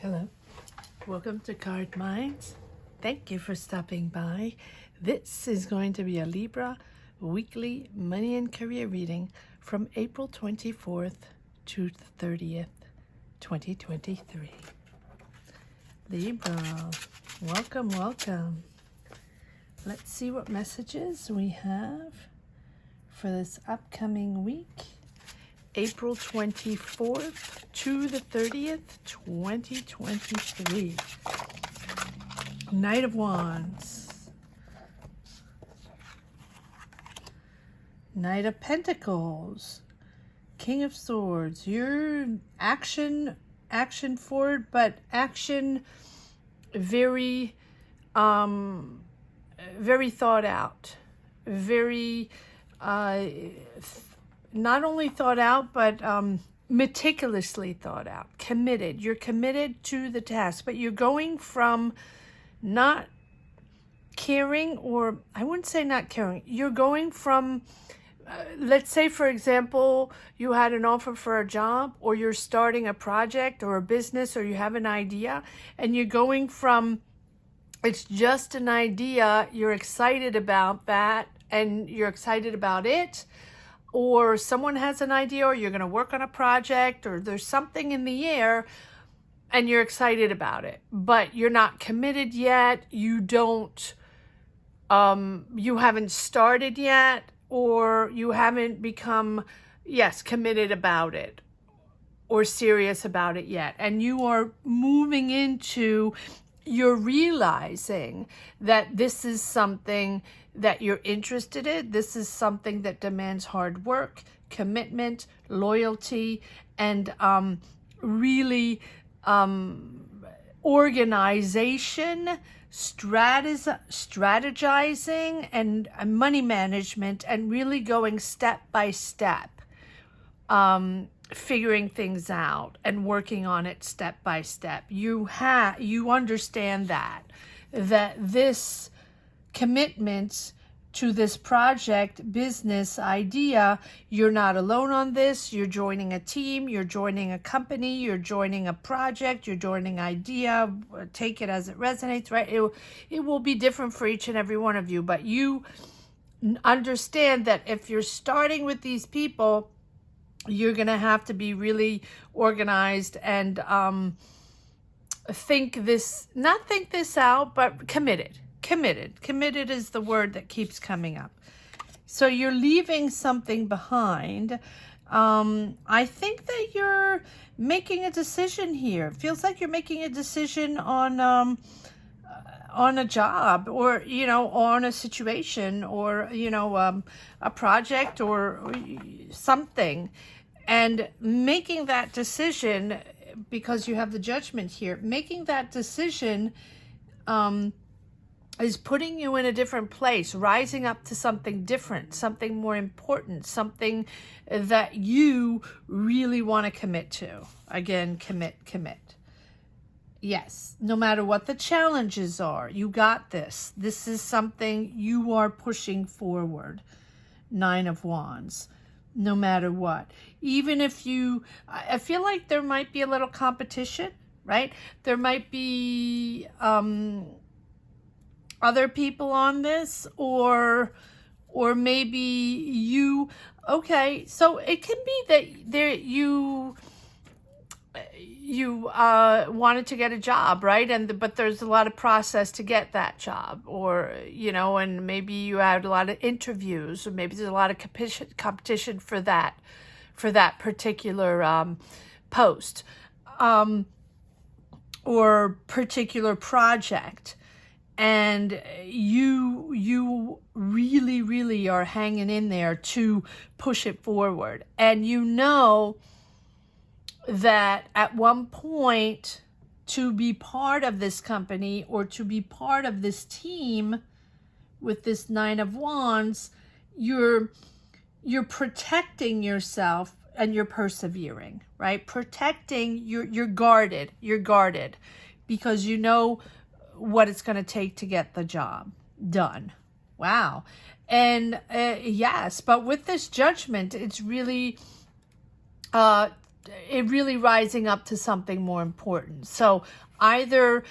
Hello, welcome to Card Minds. Thank you for stopping by. This is going to be a Libra weekly money and career reading from April 24th to the 30th, 2023. Libra, welcome, welcome. Let's see what messages we have for this upcoming week. April 24th to the 30th, 2023. Knight of Wands. Knight of Pentacles. King of Swords. You're action forward, but action very thought out. Very not only thought out, but meticulously thought out, committed. You're committed to the task, but you're going from not caring, or I wouldn't say not caring. You're going from, let's say, for example, you had an offer for a job, or you're starting a project or a business, or you have an idea, and you're going from, it's just an idea, you're excited about that, and you're excited about it, or someone has an idea, or you're going to work on a project, or there's something in the air and you're excited about it, but you're not committed yet. You don't, you haven't started yet, or you haven't become, committed about it or serious about it yet. And you are moving into, you're realizing that this is something that you're interested in. This is something that demands hard work, commitment, loyalty, and really organization, strategizing, and money management, and really going step by step, figuring things out and working on it step by step. You understand that this commitment to this project, business idea, you're not alone on this. You're joining a team, you're joining a company, you're joining a project, you're joining idea. Take it as it resonates, right? It will be different for each and every one of you, but you understand that if you're starting with these people, you're going to have to be really organized and think this out, but committed. Committed is the word that keeps coming up. So you're leaving something behind. I think that you're making a decision here. It feels like you're making a decision on a job, or, on a situation, or, a project or something. And making that decision, because you have the Judgment here, making that decision is putting you in a different place, rising up to something different, something more important, something that you really want to commit to. Again, commit. Yes, no matter what the challenges are, you got this. This is something you are pushing forward. Nine of Wands. No matter what. Even if I feel like there might be a little competition, right? There might be other people on this, or maybe you, okay, so it can be that you wanted to get a job, right? But there's a lot of process to get that job, or, and maybe you had a lot of interviews, or maybe there's a lot of competition for that particular post, or particular project. And you really, really are hanging in there to push it forward. And that at one point, to be part of this company, or to be part of this team with this Nine of Wands, you're protecting yourself, and you're persevering, right? Protecting, you're guarded, because you know what it's going to take to get the job done. Wow. And yes, but with this Judgment, it's really it really rising up to something more important. So either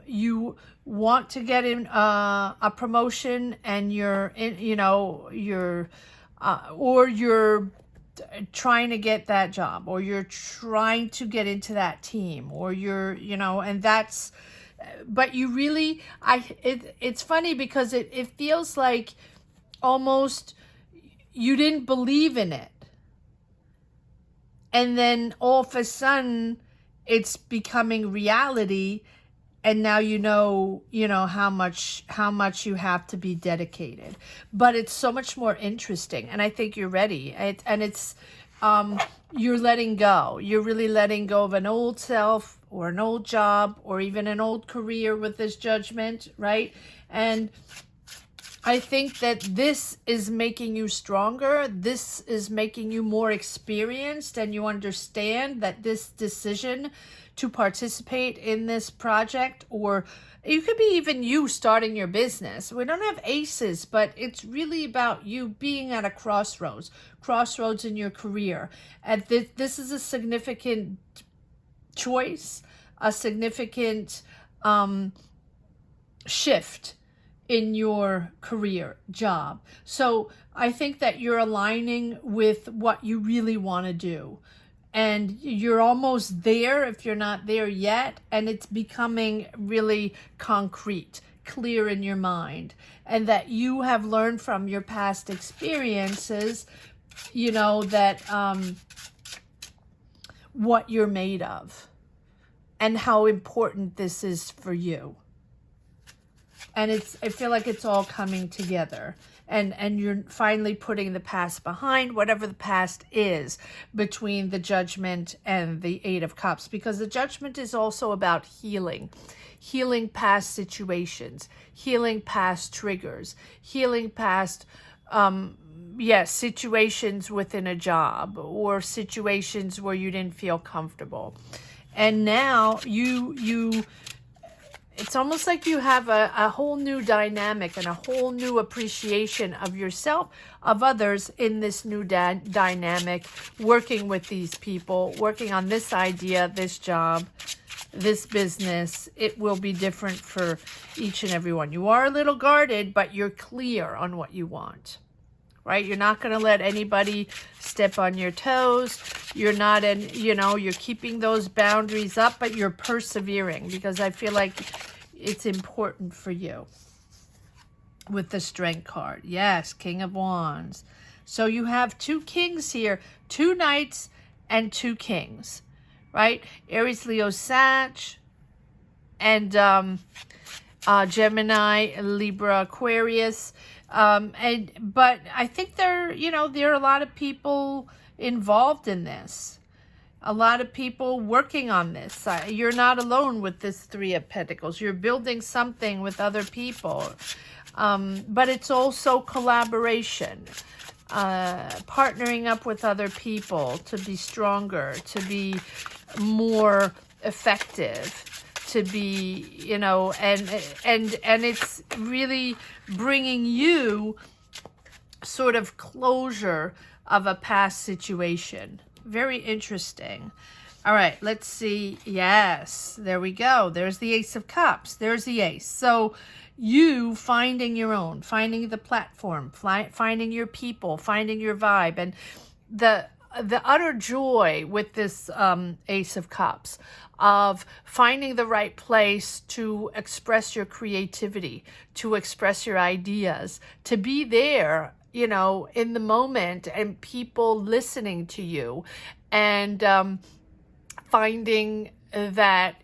you want to get in a promotion and you're in, or you're trying to get that job, or you're trying to get into that team, or and that's, but you really, it's funny because it feels like almost you didn't believe in it. And then all of a sudden it's becoming reality. And now you know how much you have to be dedicated. But it's so much more interesting. And I think you're ready. You're letting go. You're really letting go of an old self or an old job or even an old career with this judgment, right? And I think that this is making you stronger. This is making you more experienced, and you understand that this decision to participate in this project, or it could be even you starting your business. We don't have aces, but it's really about you being at a crossroads in your career. And this is a significant choice, a significant shift in your career job. So I think that you're aligning with what you really want to do. And you're almost there if you're not there yet. And it's becoming really concrete, clear in your mind. And that you have learned from your past experiences, that what you're made of. And how important this is for you. And I feel like it's all coming together. And you're finally putting the past behind, whatever the past is, between the Judgment and the Eight of Cups. Because the Judgment is also about healing past situations, healing past triggers, healing past, situations within a job or situations where you didn't feel comfortable. And now it's almost like you have a whole new dynamic and a whole new appreciation of yourself, of others in this new dynamic, working with these people, working on this idea, this job, this business. It will be different for each and every one. You are a little guarded, but you're clear on what you want, right? You're not going to let anybody step on your toes. You're not you're keeping those boundaries up, but you're persevering, because I feel like it's important for you with the Strength card. Yes, King of Wands. So you have two kings here, two knights and two kings, right? Aries, Leo, Sag, and Gemini, Libra, Aquarius. But I think there are a lot of people involved in this. A lot of people working on this. You're not alone with this Three of Pentacles. You're building something with other people. But it's also collaboration. Partnering up with other people to be stronger, to be more effective, to be, and it's really bringing you sort of closure of a past situation. Very interesting. All right, let's see. Yes, there we go. There's the Ace of Cups. There's the Ace. So you finding your own, finding the platform, finding your people, finding your vibe, and the utter joy with this Ace of Cups of finding the right place to express your creativity, to express your ideas, to be there, in the moment, and people listening to you, and finding that,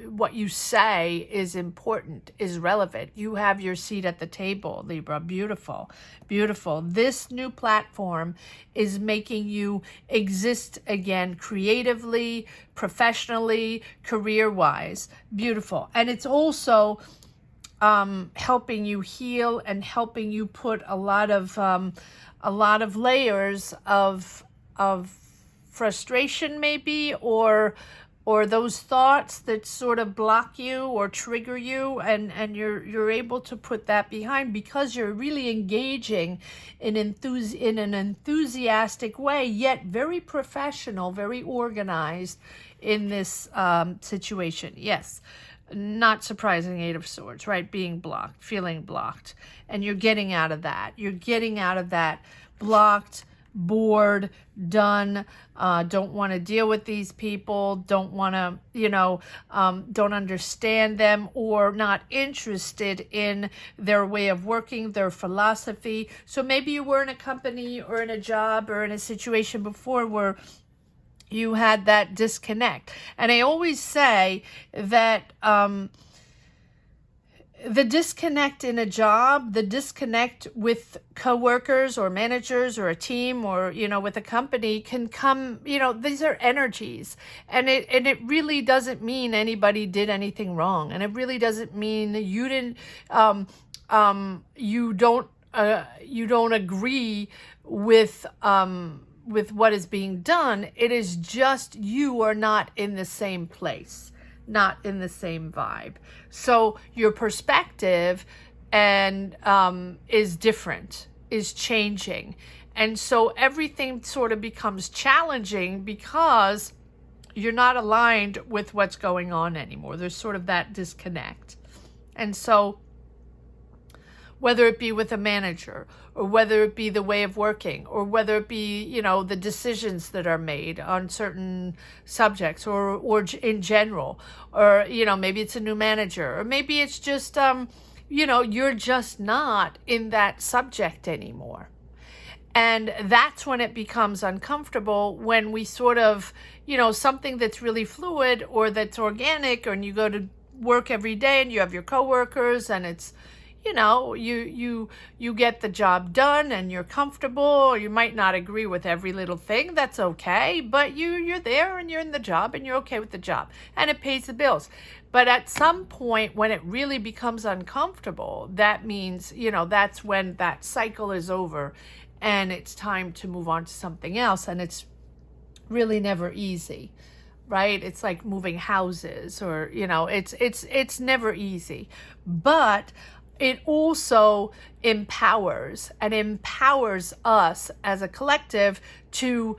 what you say is important, is relevant. You have your seat at the table, Libra. Beautiful, beautiful. This new platform is making you exist again creatively, professionally, career-wise. Beautiful. And it's also helping you heal and helping you put a lot of layers of frustration, maybe, or or those thoughts that sort of block you or trigger you, and you're able to put that behind because you're really engaging in an enthusiastic way, yet very professional, very organized in this situation. Yes, not surprising, Eight of Swords, right? Being blocked, feeling blocked, and you're getting out of that. You're getting out of that blocked, bored, done, don't want to deal with these people, don't want to, don't understand them, or not interested in their way of working, their philosophy. So maybe you were in a company or in a job or in a situation before where you had that disconnect. And I always say that the disconnect in a job, the disconnect with coworkers or managers or a team or, with a company can come, these are energies. And it really doesn't mean anybody did anything wrong. And it really doesn't mean you didn't, you don't agree with what is being done. It is just you are not in the same place, not in the same vibe. So your perspective and is different, is changing. And so everything sort of becomes challenging because you're not aligned with what's going on anymore. There's sort of that disconnect. And so whether it be with a manager, or whether it be the way of working, or whether it be, the decisions that are made on certain subjects, or in general, or, maybe it's a new manager, or maybe it's just, you're just not in that subject anymore. And that's when it becomes uncomfortable, when we sort of, something that's really fluid or that's organic, and you go to work every day and you have your coworkers and it's, you get the job done and you're comfortable. You might not agree with every little thing. That's okay. But you're there and you're in the job and you're okay with the job and it pays the bills. But at some point when it really becomes uncomfortable, that means, that's when that cycle is over and it's time to move on to something else. And it's really never easy, right? It's like moving houses, or, it's never easy. But it also empowers us as a collective to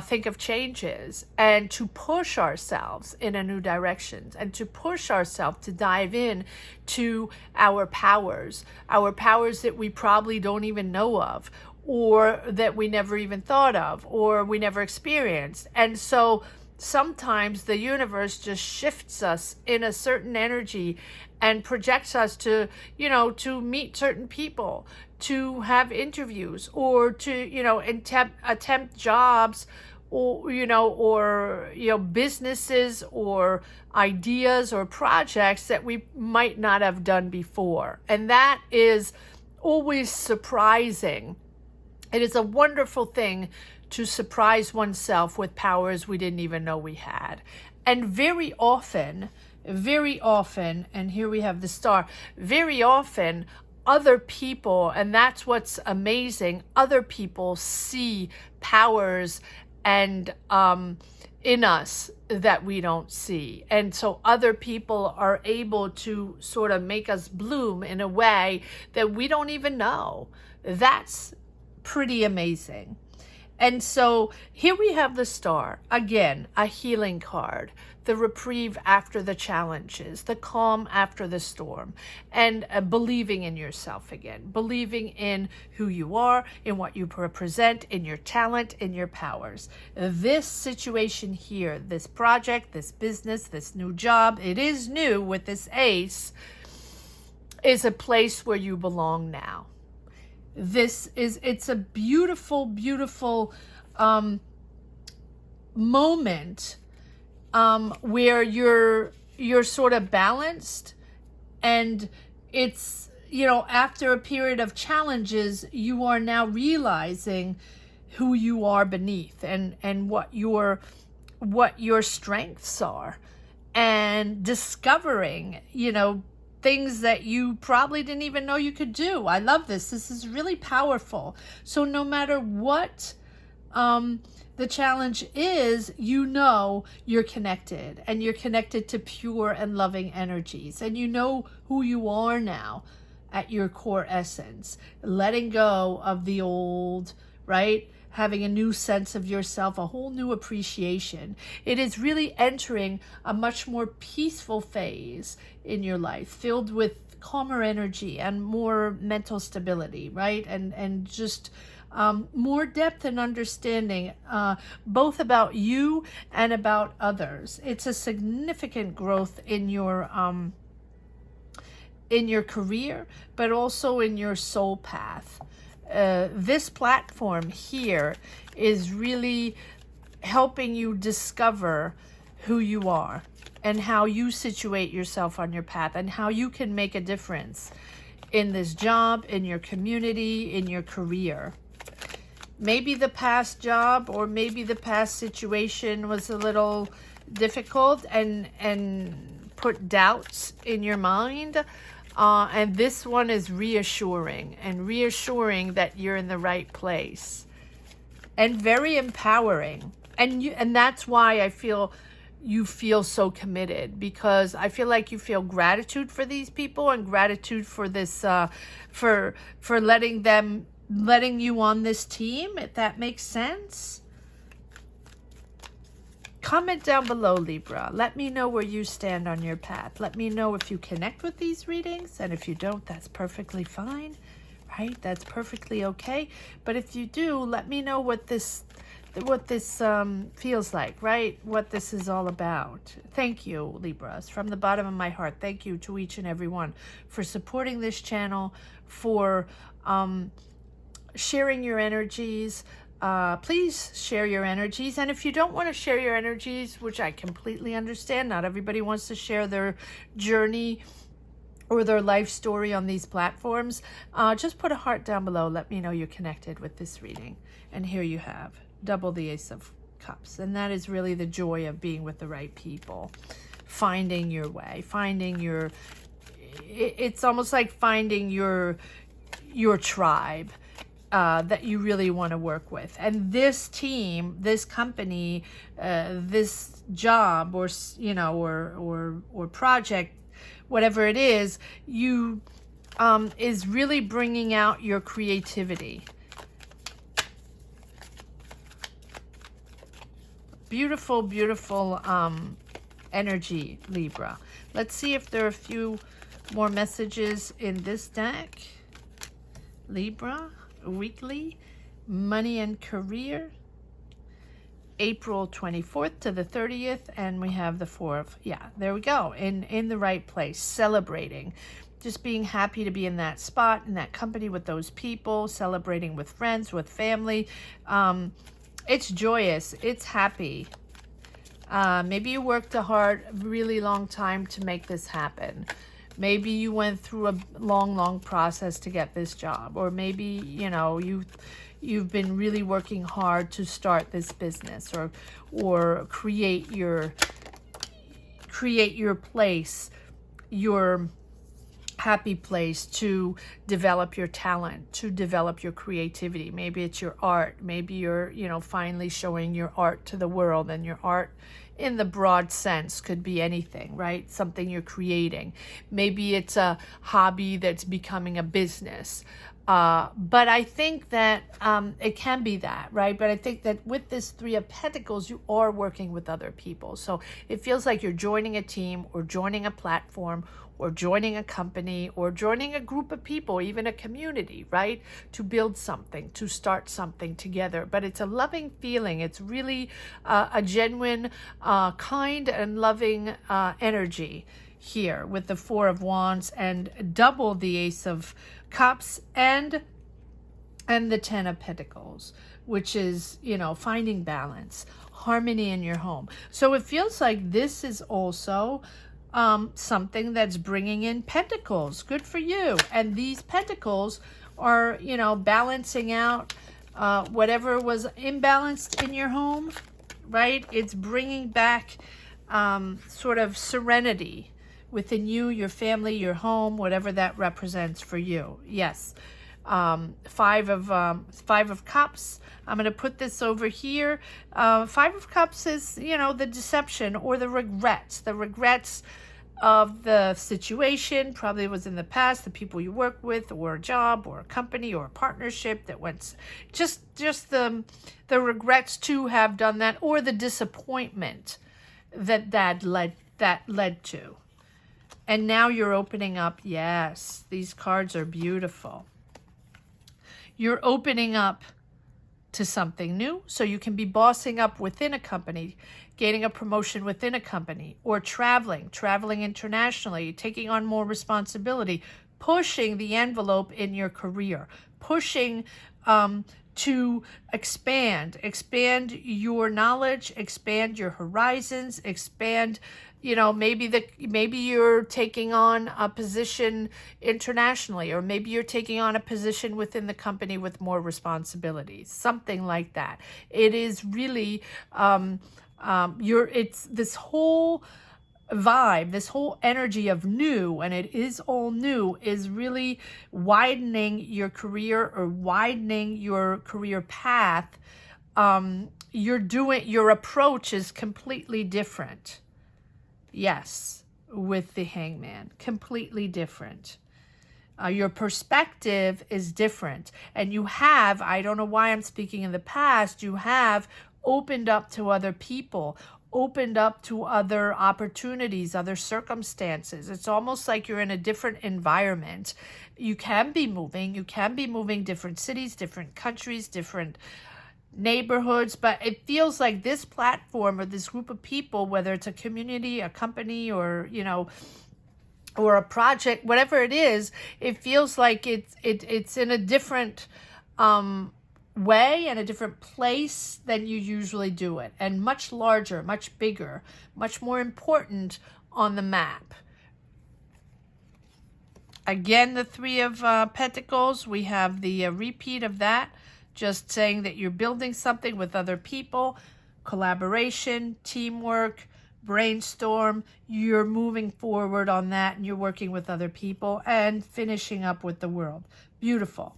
think of changes and to push ourselves in a new direction, and to push ourselves to dive in to our powers that we probably don't even know of, or that we never even thought of, or we never experienced. And so sometimes the universe just shifts us in a certain energy and projects us to, to meet certain people, to have interviews, or to, attempt jobs, or, businesses or ideas or projects that we might not have done before. And that is always surprising. It is a wonderful thing to surprise oneself with powers we didn't even know we had. And very often, and here we have the star, very often other people, and that's what's amazing, other people see powers and in us that we don't see. And so other people are able to sort of make us bloom in a way that we don't even know. That's pretty amazing. And so here we have the star, again, a healing card, the reprieve after the challenges, the calm after the storm, and believing in yourself again, believing in who you are, in what you represent, in your talent, in your powers. This situation here, this project, this business, this new job, it is new with this ace, is a place where you belong now. It's a beautiful, beautiful moment where you're sort of balanced, and it's, after a period of challenges, you are now realizing who you are beneath, and what your strengths are, and discovering, things that you probably didn't even know you could do. I love this. This is really powerful. So no matter what The challenge is, you know, you're connected, and you're connected to pure and loving energies, and you know who you are now at your core essence, letting go of the old, right? Having a new sense of yourself, a whole new appreciation. It is really entering a much more peaceful phase in your life, filled with calmer energy and more mental stability, right? And just more depth and understanding, both about you and about others. It's a significant growth in your career, but also in your soul path. This platform here is really helping you discover who you are and how you situate yourself on your path and how you can make a difference in this job, in your community, in your career. Maybe the past job or maybe the past situation was a little difficult and put doubts in your mind. And this one is reassuring that you're in the right place, and very empowering. And that's why I feel you feel so committed, because I feel like you feel gratitude for these people and gratitude for this, for letting you on this team, if that makes sense. Comment down below, Libra. Let me know where you stand on your path. Let me know if you connect with these readings, and if you don't, that's perfectly fine, right? That's perfectly okay. But if you do, let me know what this feels like, right? What this is all about. Thank you, Libras, from the bottom of my heart. Thank you to each and every one for supporting this channel, for sharing your energies. Please share your energies. And if you don't want to share your energies, which I completely understand, not everybody wants to share their journey or their life story on these platforms, just put a heart down below. Let me know you're connected with this reading. And here you have double the Ace of Cups. And that is really the joy of being with the right people, finding your way, finding your, it's almost like finding your tribe. That you really want to work with. And this team, this company, this job, or or project, whatever it is, you is really bringing out your creativity. Beautiful, beautiful energy, Libra. Let's see if there are a few more messages in this deck. Libra. Weekly, money and career, April 24th to the 30th, and we have the 4th. Yeah, there we go. In the right place, celebrating, just being happy to be in that spot, in that company with those people, celebrating with friends, with family. It's joyous. It's happy. Maybe you worked a really long time to make this happen. Maybe you went through a long process to get this job, or maybe, you've been really working hard to start this business, or create your place, your happy place, to develop your talent, to develop your creativity. Maybe it's your art. Maybe you're, finally showing your art to the world, and your art in the broad sense could be anything, right? Something you're creating. Maybe it's a hobby that's becoming a business. But I think that it can be that, right? But I think that with this Three of Pentacles, you are working with other people. So it feels like you're joining a team, or joining a platform, or joining a company, or joining a group of people, even a community, right? To build something, to start something together. But it's a loving feeling. It's really a genuine, kind and loving energy here with the Four of Wands and double the Ace of Cups and the Ten of Pentacles, which is, finding balance, harmony in your home. So it feels like this is also something that's bringing in pentacles. Good for you. And these pentacles are, balancing out whatever was imbalanced in your home, right? It's bringing back sort of serenity within you, your family, your home, whatever that represents for you. Yes. Five of Cups. I'm going to put this over here. Five of Cups is, you know, the deception or the regrets of the situation. Probably was in the past, the people you work with, or a job, or a company, or a partnership that went, just the regrets to have done that, or the disappointment that led to. And now you're opening up. Yes, these cards are beautiful. You're opening up to something new, so you can be bossing up within a company, gaining a promotion within a company, or traveling internationally, taking on more responsibility, pushing the envelope in your career, pushing to expand your knowledge, expand your horizons, expand, you know, maybe you're taking on a position internationally, or maybe you're taking on a position within the company with more responsibilities, something like that. It is really, it's this whole vibe, this whole energy of new, and it is all new, is really widening your career or widening your career path. Your approach is completely different. Yes, with the Hangman, completely different. Your perspective is different. And you have, I don't know why I'm speaking in the past, you have opened up to other people, opened up to other opportunities, other circumstances. It's almost like you're in a different environment. You can be moving different cities, different countries, different neighborhoods, but it feels like this platform or this group of people, whether it's a community, a company, or, you know, or a project, whatever it is, it feels like it's in a different way and a different place than you usually do it, and much larger, much bigger, much more important on the map. Again, the Three of Pentacles, we have the repeat of that, just saying that you're building something with other people, collaboration, teamwork, brainstorm. You're moving forward on that, and you're working with other people and finishing up with the world. Beautiful.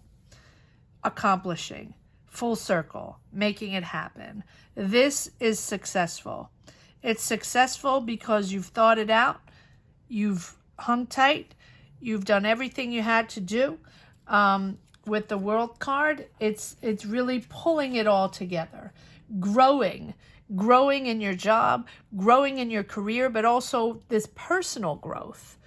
Accomplishing. Full circle. Making it happen. This is successful. It's successful because you've thought it out. You've hung tight. You've done everything you had to do. With the World card, it's really pulling it all together. Growing in your job, growing in your career, but also this personal growth.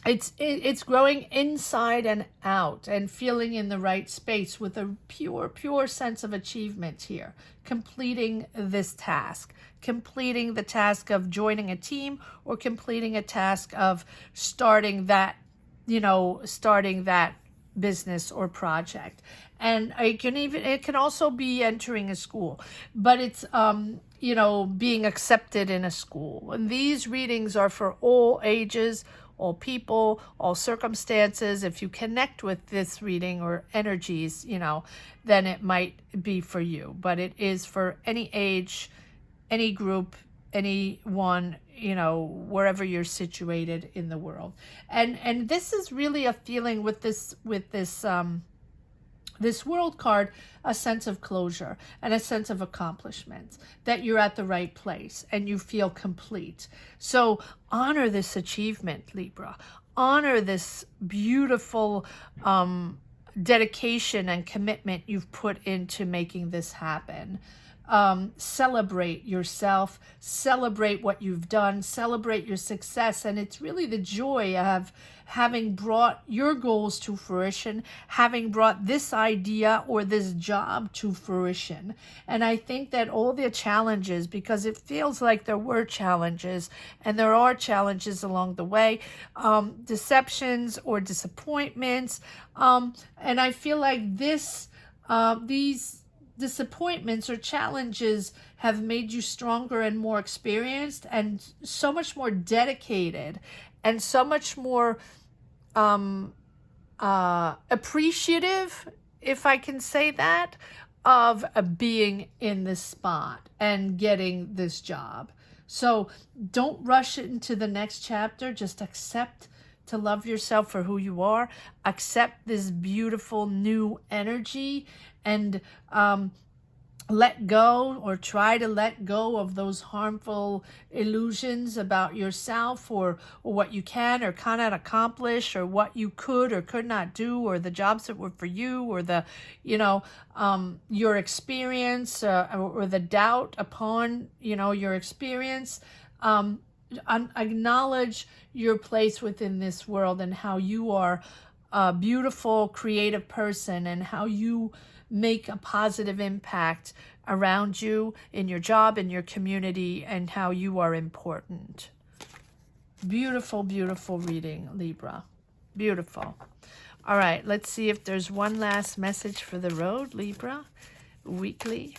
It's growing inside and out, and feeling in the right space with a pure sense of achievement here. Completing this task, completing the task of joining a team, or completing a task of starting that business or project. And it can also be entering a school, but it's being accepted in a school. And these readings are for all ages, all people, all circumstances. If you connect with this reading or energies, then it might be for you. But it is for any age, any group, anyone, wherever you're situated in the world. And this is really a feeling with this World card, a sense of closure and a sense of accomplishment, that you're at the right place and you feel complete. So honor this achievement, Libra. Honor this beautiful dedication and commitment you've put into making this happen. Celebrate yourself, celebrate what you've done, celebrate your success. And it's really the joy of having brought your goals to fruition, having brought this idea or this job to fruition. And I think that all the challenges, because it feels like there were challenges, and there are challenges along the way, deceptions or disappointments. And I feel like these disappointments or challenges have made you stronger and more experienced, and so much more dedicated, and so much more appreciative, if I can say that, of being in this spot and getting this job. So don't rush it into the next chapter. Just accept to love yourself for who you are, accept this beautiful new energy, and let go, or try to let go of those harmful illusions about yourself, or what you can or cannot accomplish, or what you could or could not do, or the jobs that were for you, or the, your experience, or the doubt upon, your experience. Acknowledge your place within this world, and how you are a beautiful, creative person, and how you make a positive impact around you, in your job, in your community, and how you are important. Beautiful, beautiful reading, Libra. Beautiful. All right, let's see if there's one last message for the road, Libra. Weekly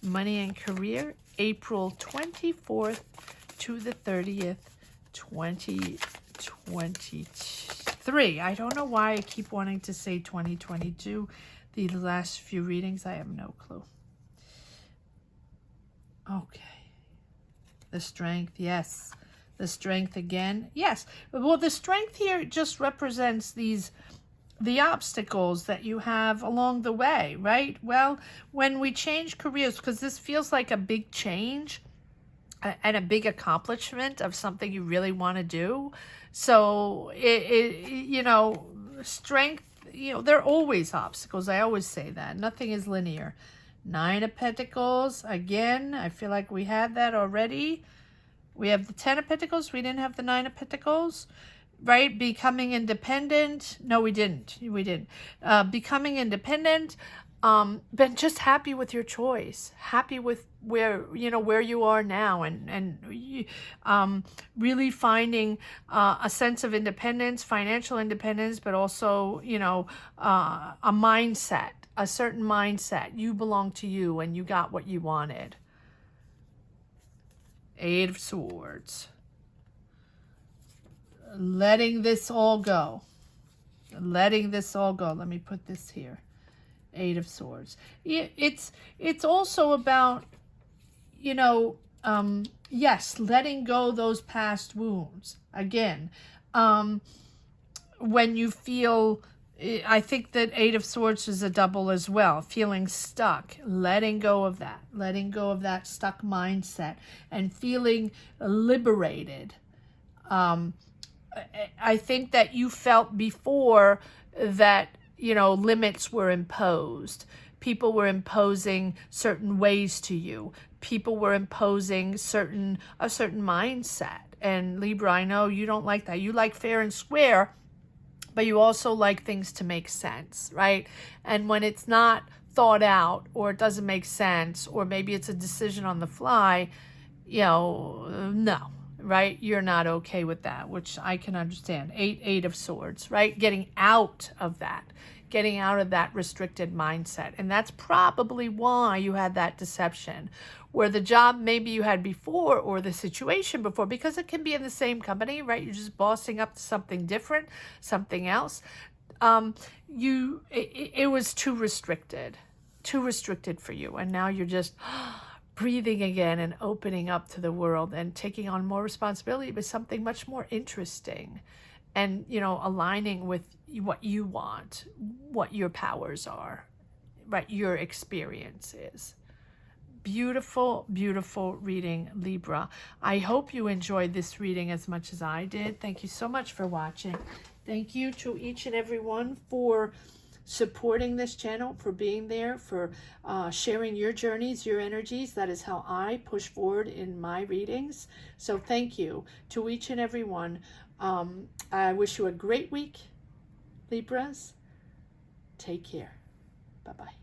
money and career, April 24th to the 30th, 2023. I don't know why I keep wanting to say 2022. The last few readings, I have no clue. Okay. The strength, yes. The strength again, yes. Well, the strength here just represents the obstacles that you have along the way, right? Well, when we change careers, because this feels like a big change and a big accomplishment of something you really want to do. So, strength, there are always obstacles. I always say that. Nothing is linear. 9 of Pentacles. Again, I feel like we had that already. We have the 10 of Pentacles. We didn't have the 9 of Pentacles. Right? Becoming independent. No, we didn't. Becoming independent. Been just happy with your choice. Happy with where you are now, and really finding a sense of independence, financial independence, but also a mindset, a certain mindset. You belong to you, and you got what you wanted. 8 of Swords. Letting this all go. Letting this all go. Let me put this here. 8 of Swords. It's also about, yes, letting go those past wounds. Again, when you feel, I think that 8 of Swords is a double as well, feeling stuck, letting go of that stuck mindset, and feeling liberated. I think that you felt before that, limits were imposed. People were imposing certain ways to you. People were imposing a certain mindset. And Libra, I know you don't like that. You like fair and square, but you also like things to make sense, right? And when it's not thought out, or it doesn't make sense, or maybe it's a decision on the fly, no. Right? You're not okay with that, which I can understand. 8 of Swords, right? Getting out of that restricted mindset. And that's probably why you had that deception, where the job maybe you had before, or the situation before, because it can be in the same company, right? You're just bossing up to something different, something else. It was too restricted for you. And now you're just breathing again, and opening up to the world, and taking on more responsibility with something much more interesting, and aligning with what you want, what your powers are, right? Your experience is. Beautiful, beautiful reading, Libra. I hope you enjoyed this reading as much as I did. Thank you so much for watching. Thank you to each and every one for supporting this channel, for being there, for sharing your journeys, your energies. That is how I push forward in my readings. So thank you to each and every one. I wish you a great week, Libras. Take care. Bye-bye.